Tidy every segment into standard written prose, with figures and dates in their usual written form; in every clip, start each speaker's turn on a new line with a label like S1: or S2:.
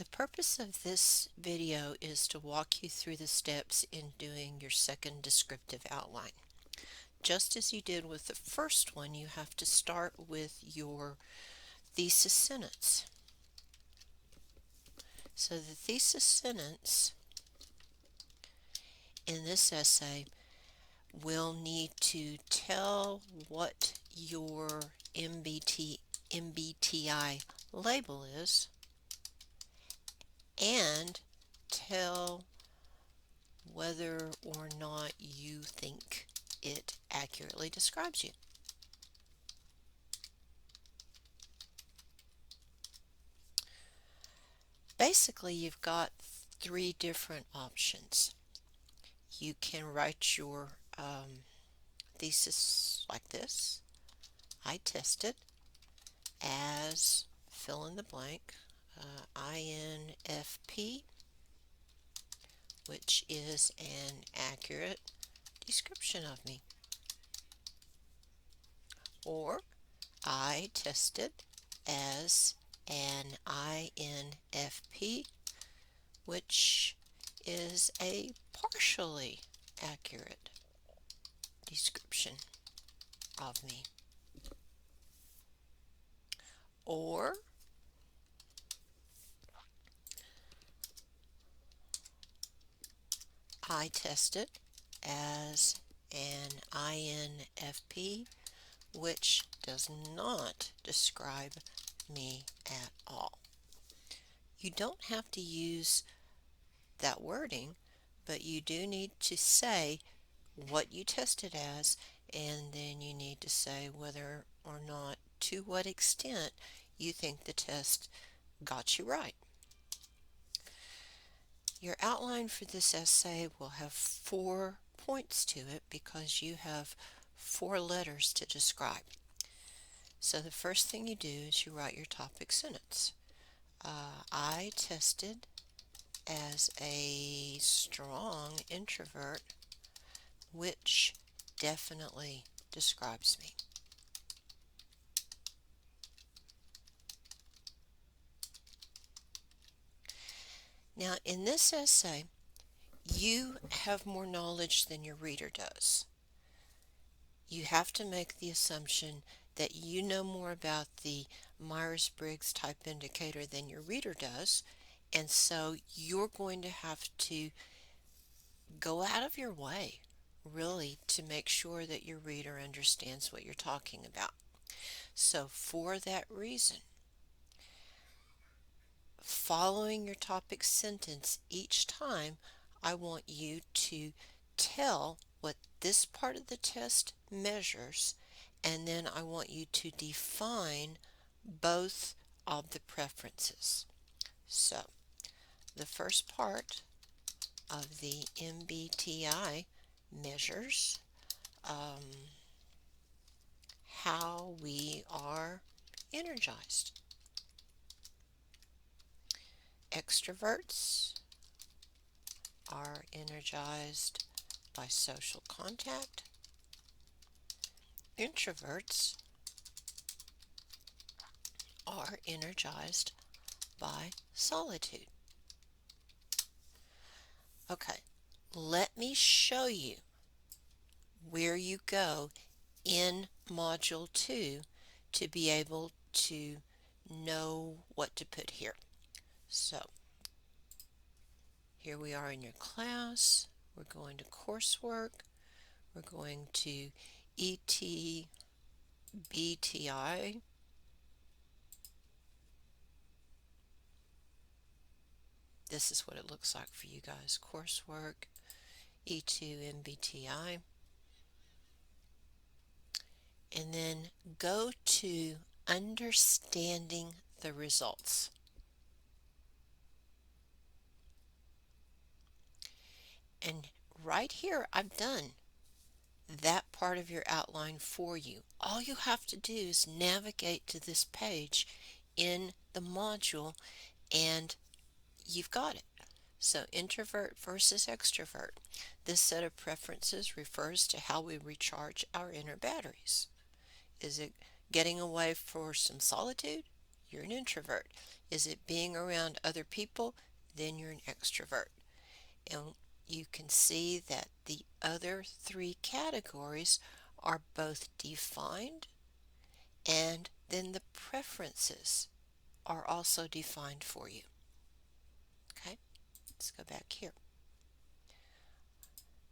S1: The purpose of this video is to walk you through the steps in doing your second descriptive outline. Just as you did with the first one, you have to start with your thesis sentence. So the thesis sentence in this essay will need to tell what your MBTI label is and tell whether or not you think it accurately describes you. Basically, you've got three different options. You can write your thesis like this. I tested as fill in the blank, INFP, which is an accurate description of me. Or I tested as an INFP, which is a partially accurate description of me. Or I tested as an INFP, which does not describe me at all. You don't have to use that wording, but you do need to say what you tested as, and then you need to say whether or not, to what extent, you think the test got you right. Your outline for this essay will have 4 points to it because you have 4 letters to describe. So the first thing you do is you write your topic sentence. I tested as a strong introvert, which definitely describes me. Now, in this essay, you have more knowledge than your reader does. You have to make the assumption that you know more about the Myers-Briggs type indicator than your reader does, and so you're going to have to go out of your way, really, to make sure that your reader understands what you're talking about. So for that reason, following your topic sentence each time, I want you to tell what this part of the test measures, and then I want you to define both of the preferences. So the first part of the MBTI measures how we are energized. Extroverts are energized by social contact. Introverts are energized by solitude. Okay, let me show you where you go in Module 2 to be able to know what to put here. So, here we are in your class. We're going to coursework. We're going to ETBTI. This is what it looks like for you guys. Coursework, E2MBTI. And then go to understanding the results. And right here, I've done that part of your outline for you. All you have to do is navigate to this page in the module and you've got it. So introvert versus extrovert. This set of preferences refers to how we recharge our inner batteries. Is it getting away for some solitude? You're an introvert. Is it being around other people? Then you're an extrovert. And you can see that the other three categories are both defined, and then the preferences are also defined for you. Okay, let's go back here.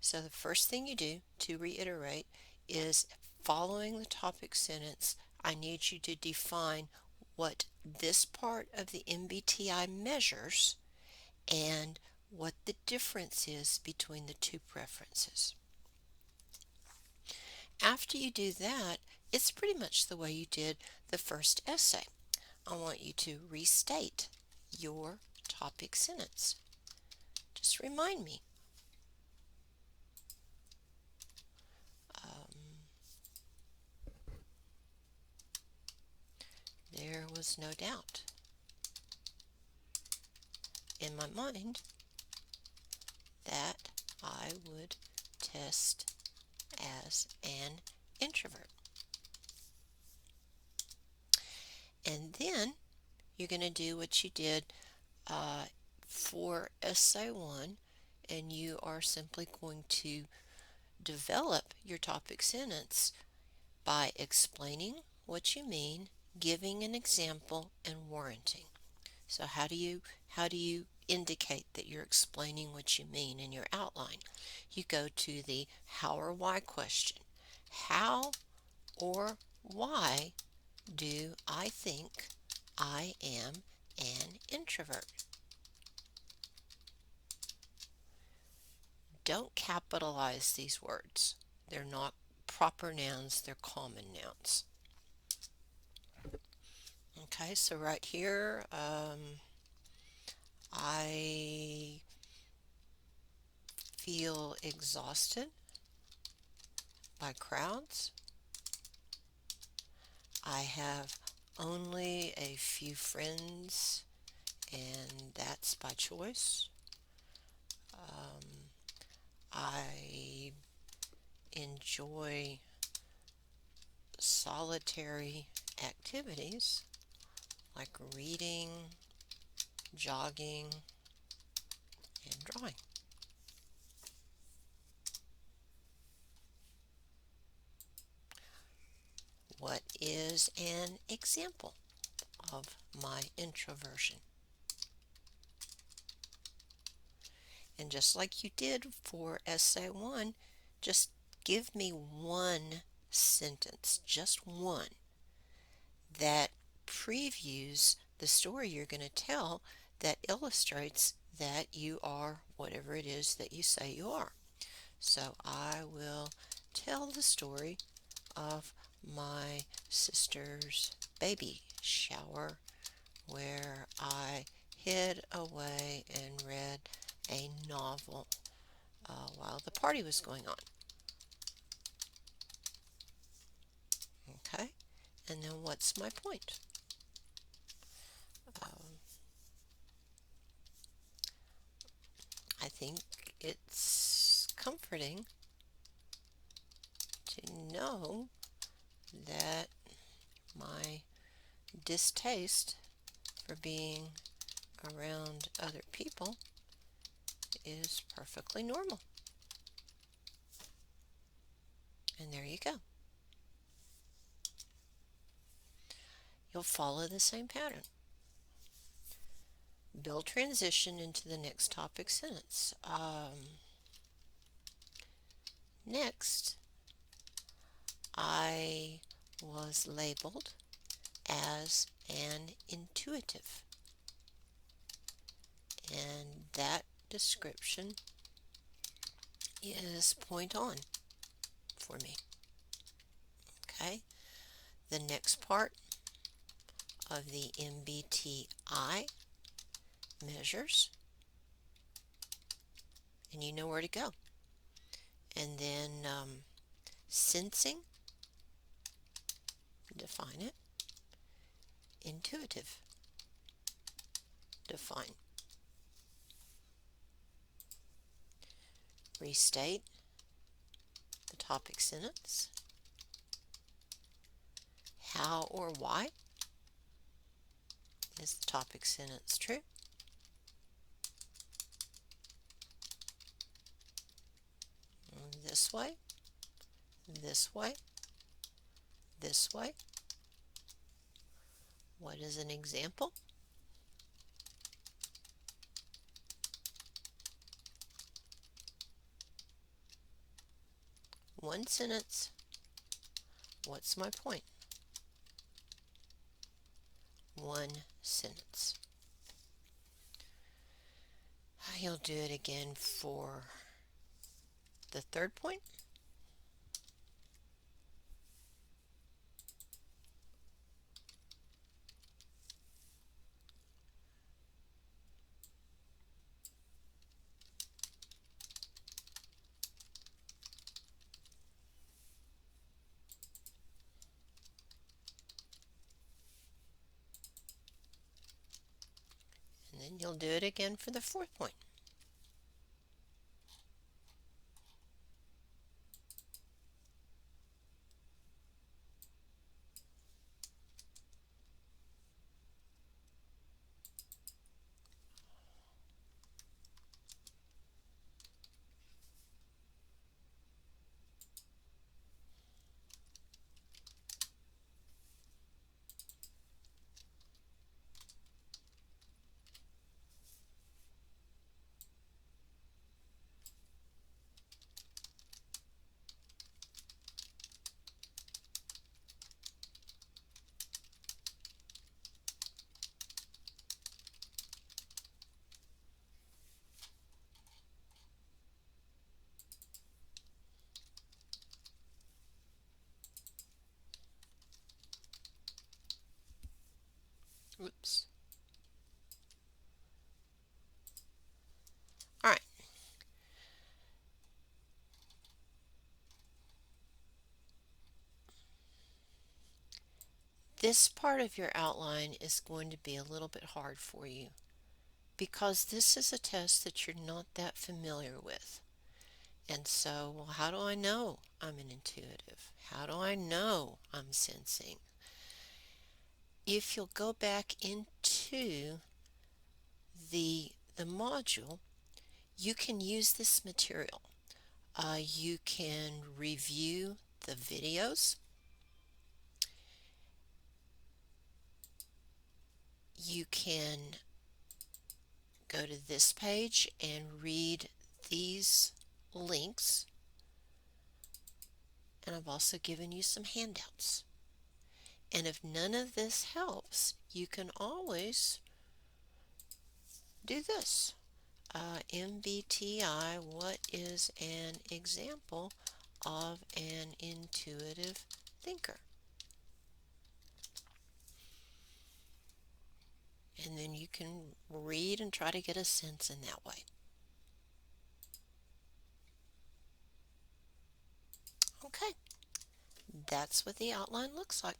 S1: So the first thing you do, to reiterate, is following the topic sentence, I need you to define what this part of the MBTI measures and what the difference is between the two preferences. After you do that, it's pretty much the way you did the first essay. I want you to restate your topic sentence. Just remind me. There was no doubt in my mind that I would test as an introvert. And then you're going to do what you did for essay 1, and you are simply going to develop your topic sentence by explaining what you mean, giving an example, and warranting. So how do you indicate that you're explaining what you mean in your outline? You go to the how or why question. How or why do I think I am an introvert? Don't capitalize these words. They're not proper nouns, they're common nouns. Okay, so right here, I feel exhausted by crowds. I have only a few friends, and that's by choice. I enjoy solitary activities like reading, jogging, and drawing. What is an example of my introversion? And just like you did for essay 1, just give me one sentence, just one, that previews the story you're going to tell that illustrates that you are whatever it is that you say you are. So I will tell the story of my sister's baby shower where I hid away and read a novel while the party was going on. Okay, and then what's my point? I think it's comforting to know that my distaste for being around other people is perfectly normal. And there you go. You'll follow the same pattern. Build transition into the next topic sentence. Next, I was labeled as an intuitive. And that description is point on for me. Okay, the next part of the MBTI measures, and you know where to go. And then sensing, define it. Intuitive, define. Restate the topic sentence. How or why Is the topic sentence true? This way, this way, this way. What is an example? One sentence. What's my point? One sentence. You'll do it again for the third point. And then you'll do it again for the fourth point. Oops. All right. This part of your outline is going to be a little bit hard for you because this is a test that you're not that familiar with. And so, well, how do I know I'm an intuitive? How do I know I'm sensing? If you'll go back into the module, you can use this material. You can review the videos. You can go to this page and read these links. And I've also given you some handouts. And if none of this helps, you can always do this. MBTI, what is an example of an intuitive thinker? And then you can read and try to get a sense in that way. Okay, that's what the outline looks like.